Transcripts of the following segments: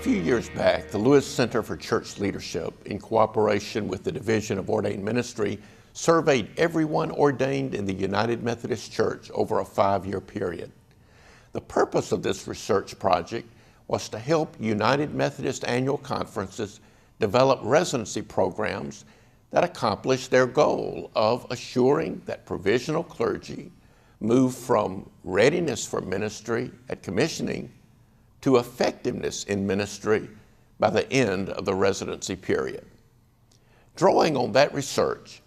few years back, the Lewis Center for Church Leadership, in cooperation with the Division of Ordained Ministry, surveyed everyone ordained in the United Methodist Church over a 5-year period. The purpose of this research project was to help United Methodist annual conferences develop residency programs that accomplish their goal of assuring that provisional clergy move from readiness for ministry at commissioning to effectiveness in ministry by the end of the residency period. Drawing on that research,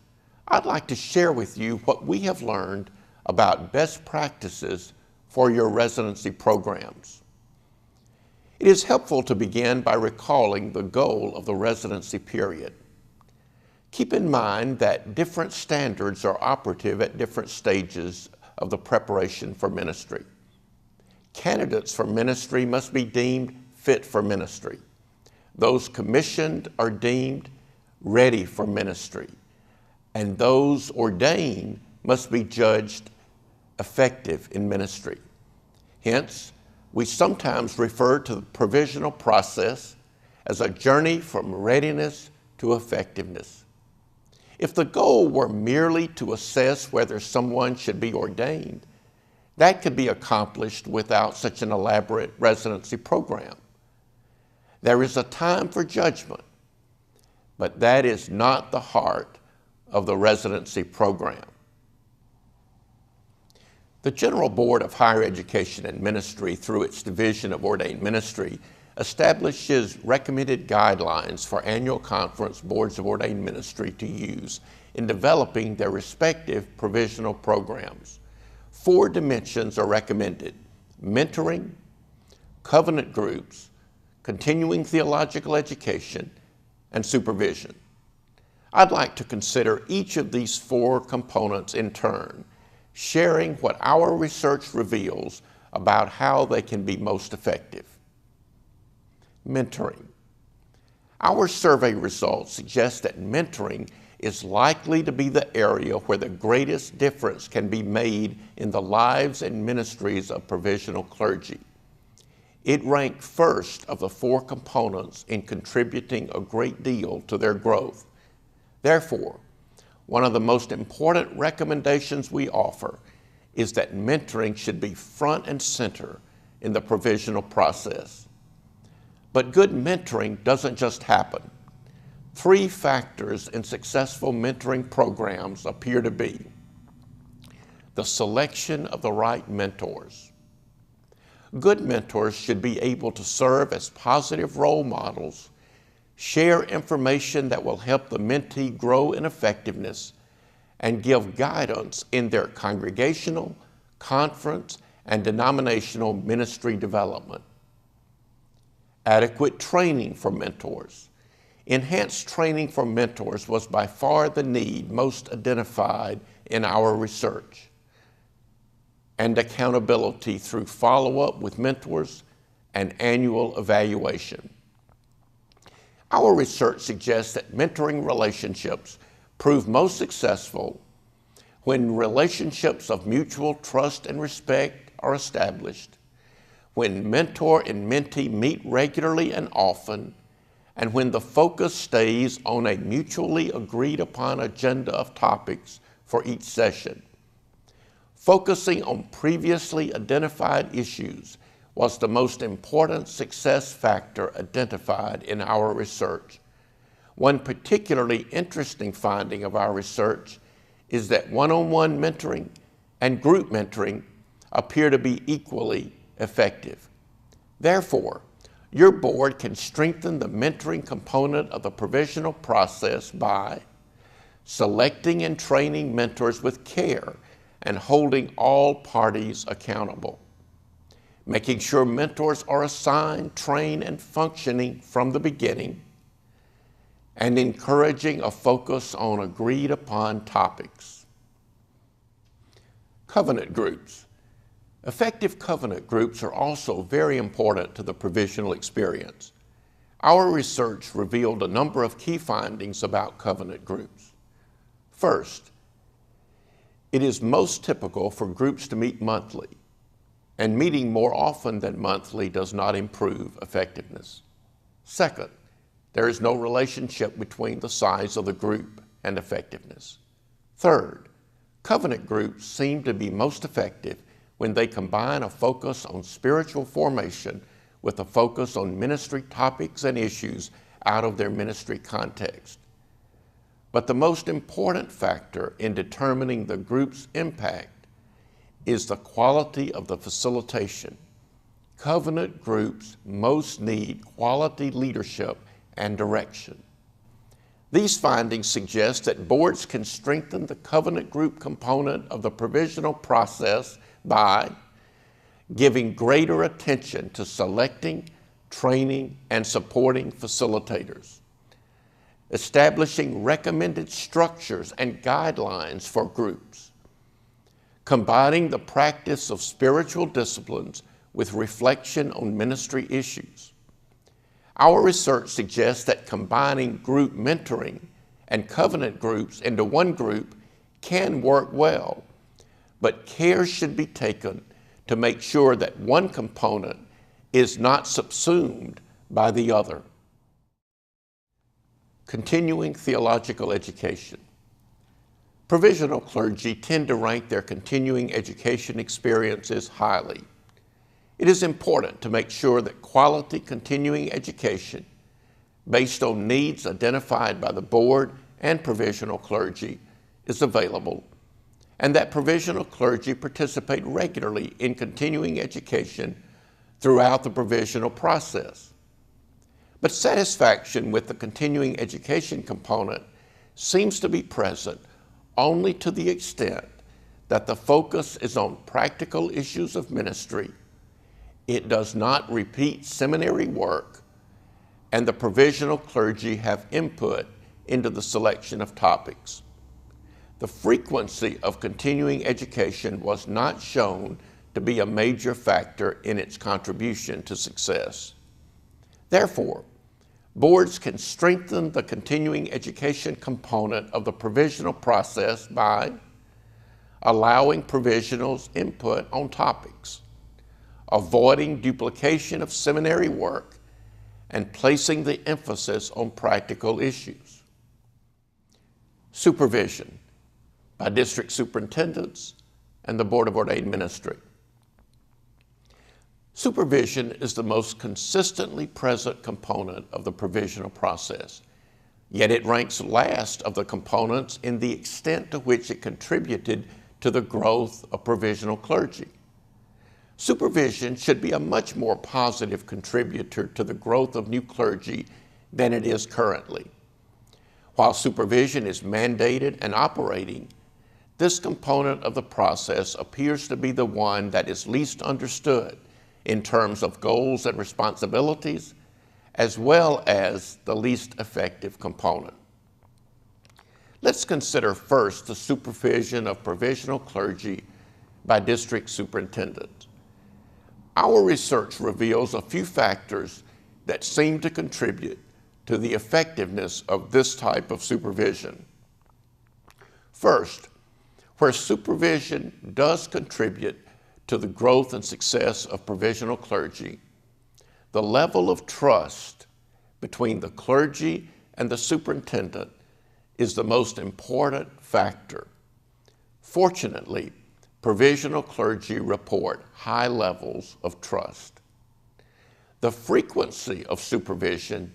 I'd like to share with you what we have learned about best practices for your residency programs. It is helpful to begin by recalling the goal of the residency period. Keep in mind that different standards are operative at different stages of the preparation for ministry. Candidates for ministry must be deemed fit for ministry. Those commissioned are deemed ready for ministry. And those ordained must be judged effective in ministry. Hence, we sometimes refer to the provisional process as a journey from readiness to effectiveness. If the goal were merely to assess whether someone should be ordained, that could be accomplished without such an elaborate residency program. There is a time for judgment, but that is not the heart of the residency program. The General Board of Higher Education and Ministry, through its Division of Ordained Ministry, establishes recommended guidelines for annual conference boards of ordained ministry to use in developing their respective provisional programs. 4 dimensions are recommended: mentoring, covenant groups, continuing theological education, and supervision. I'd like to consider each of these 4 components in turn, sharing what our research reveals about how they can be most effective. Mentoring. Our survey results suggest that mentoring is likely to be the area where the greatest difference can be made in the lives and ministries of provisional clergy. It ranked first of the 4 components in contributing a great deal to their growth. Therefore, one of the most important recommendations we offer is that mentoring should be front and center in the provisional process. But good mentoring doesn't just happen. 3 factors in successful mentoring programs appear to be the selection of the right mentors. Good mentors should be able to serve as positive role models, share information that will help the mentee grow in effectiveness, and give guidance in their congregational, conference, and denominational ministry development. Adequate training for mentors. Enhanced training for mentors was by far the need most identified in our research. And accountability through follow-up with mentors and annual evaluation. Our research suggests that mentoring relationships prove most successful when relationships of mutual trust and respect are established, when mentor and mentee meet regularly and often, and when the focus stays on a mutually agreed upon agenda of topics for each session. Focusing on previously identified issues was the most important success factor identified in our research. One particularly interesting finding of our research is that one-on-one mentoring and group mentoring appear to be equally effective. Therefore, your board can strengthen the mentoring component of the provisional process by selecting and training mentors with care and holding all parties accountable, making sure mentors are assigned, trained, and functioning from the beginning, and encouraging a focus on agreed upon topics. Covenant groups. Effective covenant groups are also very important to the provisional experience. Our research revealed a number of key findings about covenant groups. First, it is most typical for groups to meet monthly, and meeting more often than monthly does not improve effectiveness. Second, there is no relationship between the size of the group and effectiveness. Third, covenant groups seem to be most effective when they combine a focus on spiritual formation with a focus on ministry topics and issues out of their ministry context. But the most important factor in determining the group's impact is the quality of the facilitation. Covenant groups most need quality leadership and direction. These findings suggest that boards can strengthen the covenant group component of the provisional process by giving greater attention to selecting, training, and supporting facilitators, establishing recommended structures and guidelines for groups, combining the practice of spiritual disciplines with reflection on ministry issues. Our research suggests that combining group mentoring and covenant groups into one group can work well, but care should be taken to make sure that one component is not subsumed by the other. Continuing theological education. Provisional clergy tend to rank their continuing education experiences highly. It is important to make sure that quality continuing education based on needs identified by the board and provisional clergy is available, and that provisional clergy participate regularly in continuing education throughout the provisional process. But satisfaction with the continuing education component seems to be present only to the extent that the focus is on practical issues of ministry. It does not repeat seminary work, and the provisional clergy have input into the selection of topics. The frequency of continuing education was not shown to be a major factor in its contribution to success. Therefore, boards can strengthen the continuing education component of the provisional process by allowing provisionals input on topics, avoiding duplication of seminary work, and placing the emphasis on practical issues. Supervision by district superintendents and the Board of Ordained Ministry. Supervision is the most consistently present component of the provisional process, yet it ranks last of the components in the extent to which it contributed to the growth of provisional clergy. Supervision should be a much more positive contributor to the growth of new clergy than it is currently. While supervision is mandated and operating, this component of the process appears to be the one that is least understood in terms of goals and responsibilities, as well as the least effective component. Let's consider first the supervision of provisional clergy by district superintendents. Our research reveals a few factors that seem to contribute to the effectiveness of this type of supervision. First, where supervision does contribute to the growth and success of provisional clergy, the level of trust between the clergy and the superintendent is the most important factor. Fortunately, provisional clergy report high levels of trust. The frequency of supervision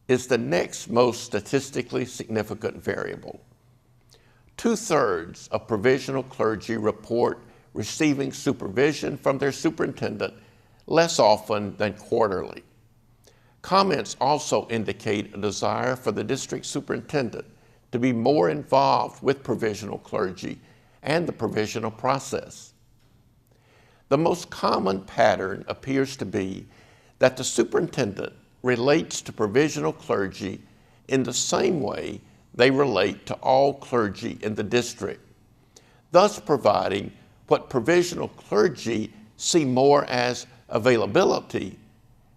is the next most statistically significant variable. 2/3 of provisional clergy report receiving supervision from their superintendent less often than quarterly. Comments also indicate a desire for the district superintendent to be more involved with provisional clergy and the provisional process. The most common pattern appears to be that the superintendent relates to provisional clergy in the same way they relate to all clergy in the district, thus providing what provisional clergy see more as availability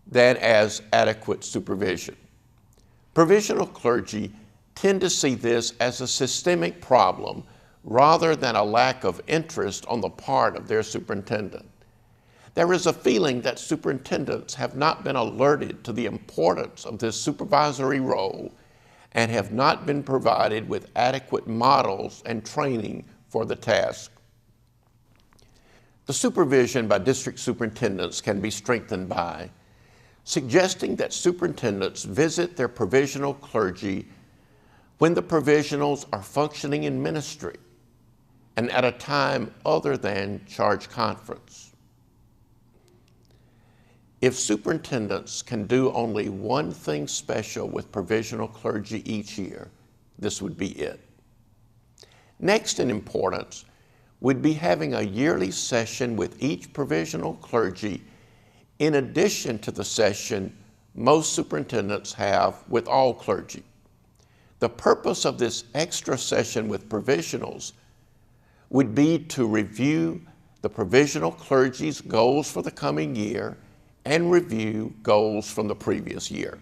than as adequate supervision. Provisional clergy tend to see this as a systemic problem rather than a lack of interest on the part of their superintendent. There is a feeling that superintendents have not been alerted to the importance of this supervisory role and have not been provided with adequate models and training for the task. The supervision by district superintendents can be strengthened by suggesting that superintendents visit their provisional clergy when the provisionals are functioning in ministry and at a time other than charge conference. If superintendents can do only one thing special with provisional clergy each year, this would be it. Next in importance would be having a yearly session with each provisional clergy in addition to the session most superintendents have with all clergy. The purpose of this extra session with provisionals would be to review the provisional clergy's goals for the coming year and review goals from the previous year.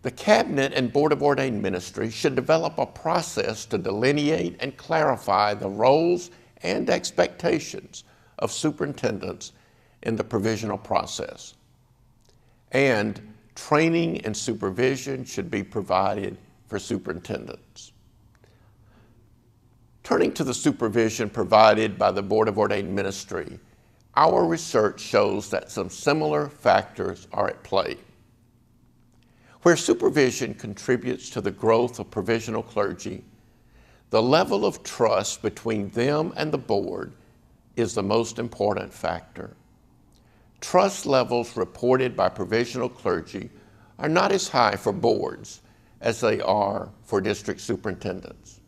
The Cabinet and Board of Ordained Ministry should develop a process to delineate and clarify the roles and expectations of superintendents in the provisional process. And training and supervision should be provided for superintendents. Turning to the supervision provided by the Board of Ordained Ministry, our research shows that some similar factors are at play. Where supervision contributes to the growth of provisional clergy, the level of trust between them and the board is the most important factor. Trust levels reported by provisional clergy are not as high for boards as they are for district superintendents.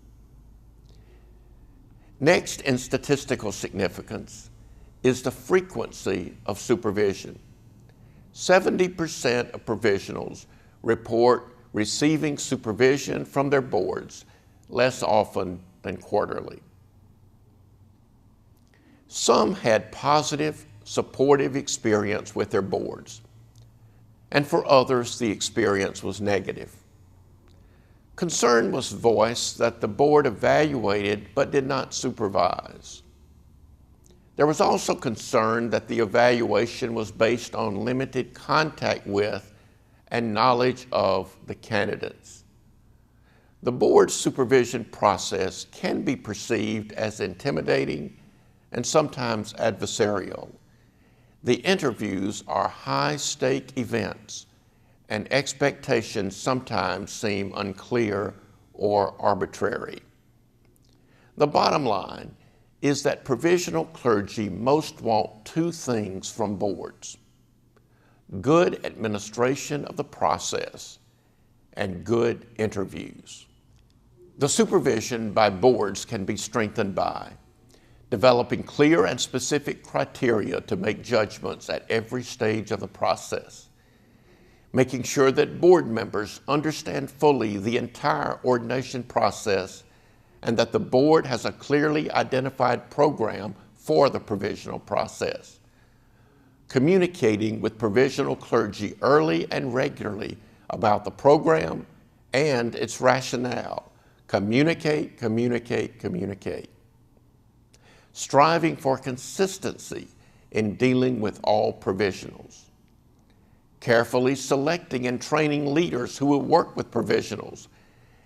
Next in statistical significance is the frequency of supervision. 70% of provisionals report receiving supervision from their boards less often than quarterly. Some had positive, supportive experience with their boards, and for others the experience was negative. Concern was voiced that the board evaluated but did not supervise. There was also concern that the evaluation was based on limited contact with and knowledge of the candidates. The board's supervision process can be perceived as intimidating and sometimes adversarial. The interviews are high-stake events, and expectations sometimes seem unclear or arbitrary. The bottom line is that provisional clergy most want two things from boards: good administration of the process and good interviews. The supervision by boards can be strengthened by developing clear and specific criteria to make judgments at every stage of the process, making sure that board members understand fully the entire ordination process and that the board has a clearly identified program for the provisional process, communicating with provisional clergy early and regularly about the program and its rationale. Communicate, communicate, communicate. Striving for consistency in dealing with all provisionals. Carefully selecting and training leaders who will work with provisionals,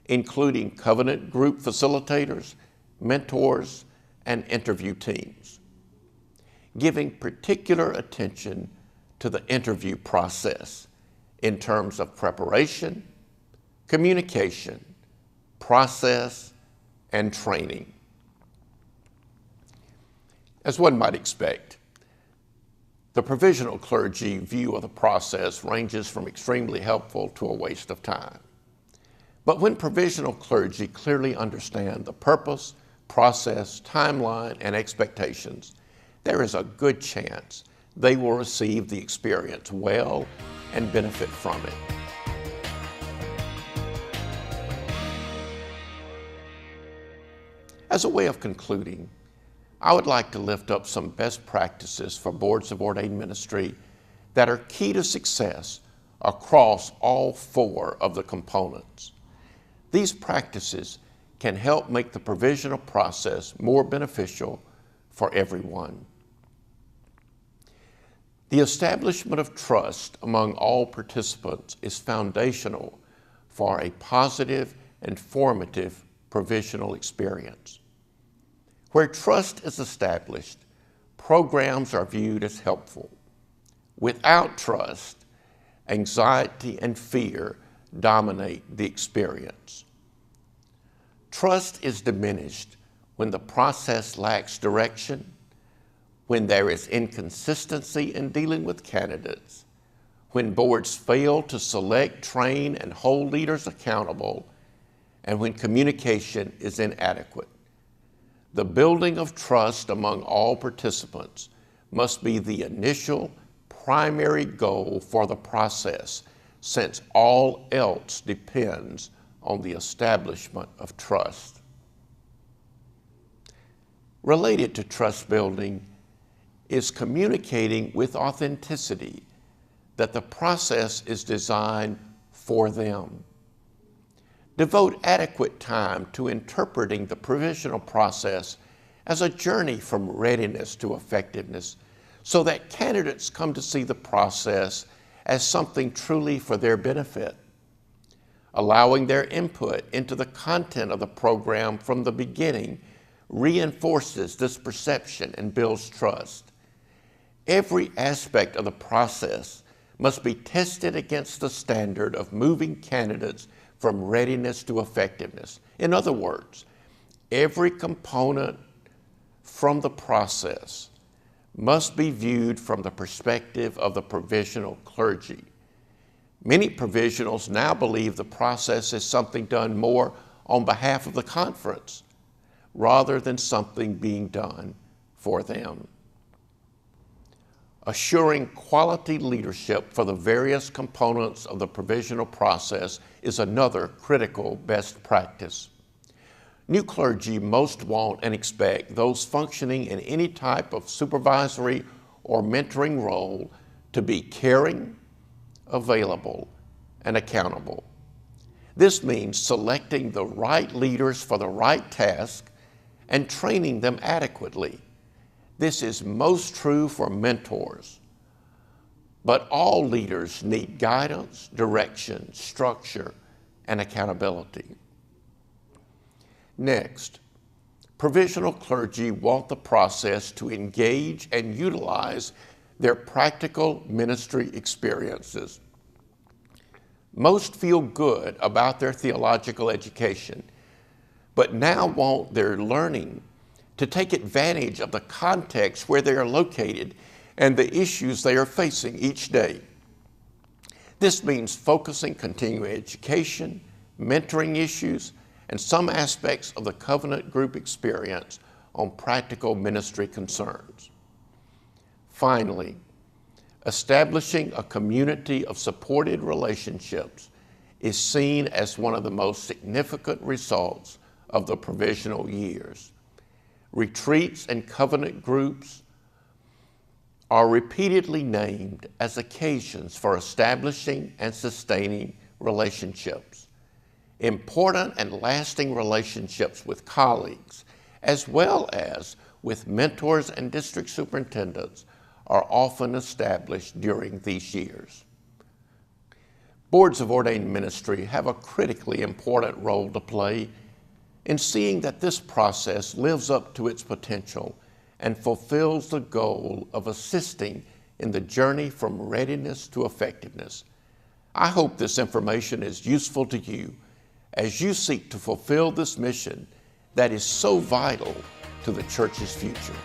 including covenant group facilitators, mentors, and interview teams. Giving particular attention to the interview process in terms of preparation, communication, process, and training. As one might expect, the provisional clergy view of the process ranges from extremely helpful to a waste of time. But when provisional clergy clearly understand the purpose, process, timeline, and expectations, there is a good chance they will receive the experience well and benefit from it. As a way of concluding, I would like to lift up some best practices for boards of ordained ministry that are key to success across all four of the components. These practices can help make the provisional process more beneficial for everyone. The establishment of trust among all participants is foundational for a positive and formative provisional experience. Where trust is established, programs are viewed as helpful. Without trust, anxiety and fear dominate the experience. Trust is diminished when the process lacks direction, when there is inconsistency in dealing with candidates, when boards fail to select, train, and hold leaders accountable, and when communication is inadequate. The building of trust among all participants must be the initial primary goal for the process, since all else depends on the establishment of trust. Related to trust building is communicating with authenticity that the process is designed for them. Devote adequate time to interpreting the provisional process as a journey from readiness to effectiveness, so that candidates come to see the process as something truly for their benefit. Allowing their input into the content of the program from the beginning reinforces this perception and builds trust. Every aspect of the process must be tested against the standard of moving candidates from readiness to effectiveness. In other words, every component from the process must be viewed from the perspective of the provisional clergy. Many provisionals now believe the process is something done more on behalf of the conference rather than something being done for them. Assuring quality leadership for the various components of the provisional process is another critical best practice. New clergy most want and expect those functioning in any type of supervisory or mentoring role to be caring, available, and accountable. This means selecting the right leaders for the right task and training them adequately. This is most true for mentors, but all leaders need guidance, direction, structure, and accountability. Next, provisional clergy want the process to engage and utilize their practical ministry experiences. Most feel good about their theological education, but now want their learning to take advantage of the context where they are located and the issues they are facing each day. This means focusing continuing education, mentoring issues, and some aspects of the covenant group experience on practical ministry concerns. Finally, establishing a community of supported relationships is seen as one of the most significant results of the provisional years. Retreats and covenant groups are repeatedly named as occasions for establishing and sustaining relationships. Important and lasting relationships with colleagues, as well as with mentors and district superintendents, are often established during these years. Boards of ordained ministry have a critically important role to play in seeing that this process lives up to its potential and fulfills the goal of assisting in the journey from readiness to effectiveness. I hope this information is useful to you as you seek to fulfill this mission that is so vital to the church's future.